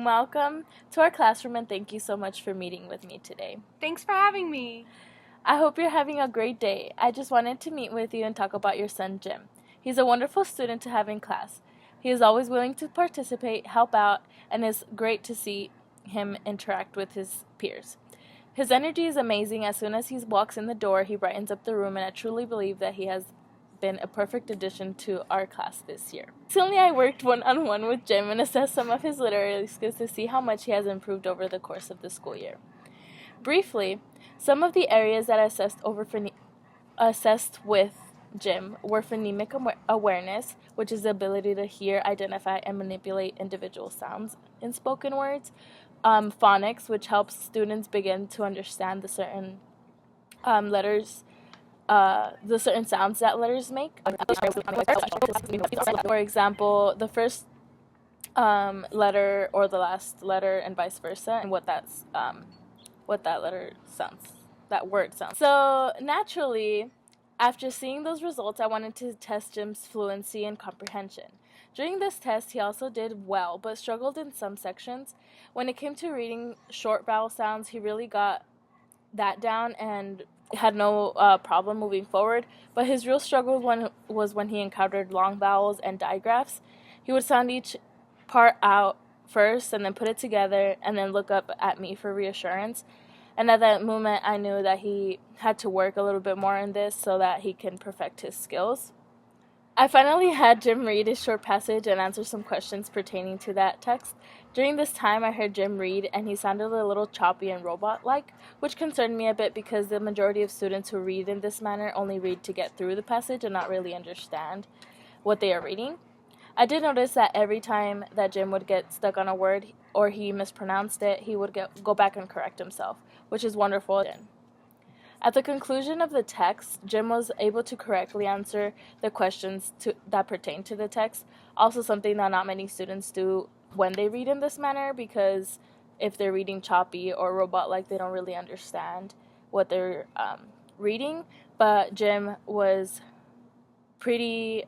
welcome to our classroom, and thank you so much for meeting with me today. Thanks for having me. I hope you're having a great day. I just wanted to meet with you and talk about your son, Jim. He's a wonderful student to have in class. He is always willing to participate, help out, and it's great to see him interact with his peers. His energy is amazing. As soon as he walks in the door, he brightens up the room, and I truly believe that he has been a perfect addition to our class this year. Recently, I worked one-on-one with Jim and assessed some of his literary skills to see how much he has improved over the course of the school year. Briefly, some of the areas that I assessed with Jim were phonemic awareness, which is the ability to hear, identify, and manipulate individual sounds in spoken words, phonics, which helps students begin to understand the certain letters, the certain sounds that letters make. For example, the first letter or the last letter and vice versa, and what that word sounds. So naturally, after seeing those results, I wanted to test Jim's fluency and comprehension. During this test, he also did well, but struggled in some sections. When it came to reading short vowel sounds, he really got that down and had no problem moving forward. But his real struggle was when he encountered long vowels and digraphs. He would sound each part out first and then put it together and then look up at me for reassurance. And at that moment, I knew that he had to work a little bit more in this so that he can perfect his skills. I finally had Jim read a short passage and answer some questions pertaining to that text. During this time, I heard Jim read, and he sounded a little choppy and robot-like, which concerned me a bit because the majority of students who read in this manner only read to get through the passage and not really understand what they are reading. I did notice that every time that Jim would get stuck on a word or he mispronounced it, he would go back and correct himself, which is wonderful. At the conclusion of the text, Jim was able to correctly answer the questions that pertain to the text, also something that not many students do when they read in this manner, because if they're reading choppy or robot-like, they don't really understand what they're reading. But Jim was pretty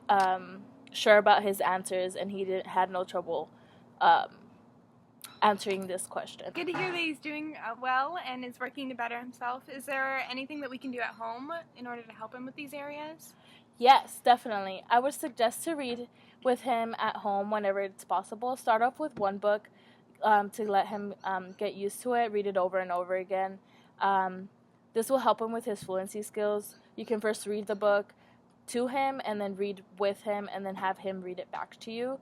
sure about his answers, and he had no trouble answering this question. Good to hear that he's doing well and is working to better himself. Is there anything that we can do at home in order to help him with these areas? Yes, definitely. I would suggest to read with him at home whenever it's possible. Start off with one book to let him get used to it, read it over and over again. This will help him with his fluency skills. You can first read the book to him and then read with him and then have him read it back to you.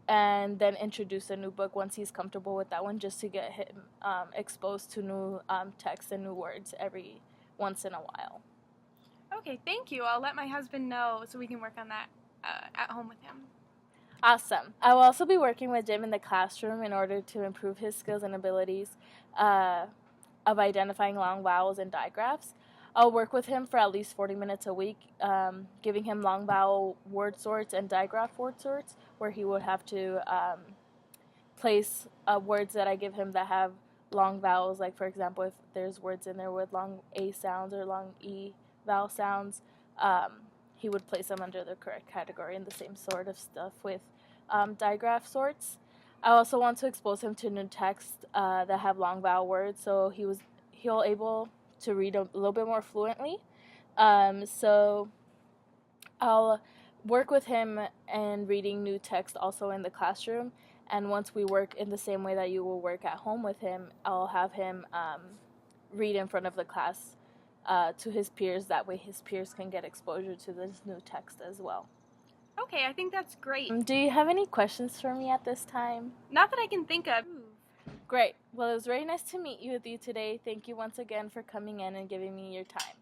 And then introduce a new book once he's comfortable with that one, just to get him exposed to new texts and new words every once in a while. Okay, thank you. I'll let my husband know so we can work on that at home with him. Awesome. I will also be working with Jim in the classroom in order to improve his skills and abilities of identifying long vowels and digraphs. I'll work with him for at least 40 minutes a week, giving him long vowel word sorts and digraph word sorts, where he would have to place words that I give him that have long vowels. Like, for example, if there's words in there with long A sounds or long E vowel sounds, he would place them under the correct category, and the same sort of stuff with digraph sorts. I also want to expose him to new texts that have long vowel words, so he'll able to read a little bit more fluently. So I'll work with him in reading new text also in the classroom, and once we work in the same way that you will work at home with him, I'll have him read in front of the class to his peers. That way his peers can get exposure to this new text as well. Okay, I think that's great. Do you have any questions for me at this time? Not that I can think of. Great. Well, it was very nice to meet you today. Thank you once again for coming in and giving me your time.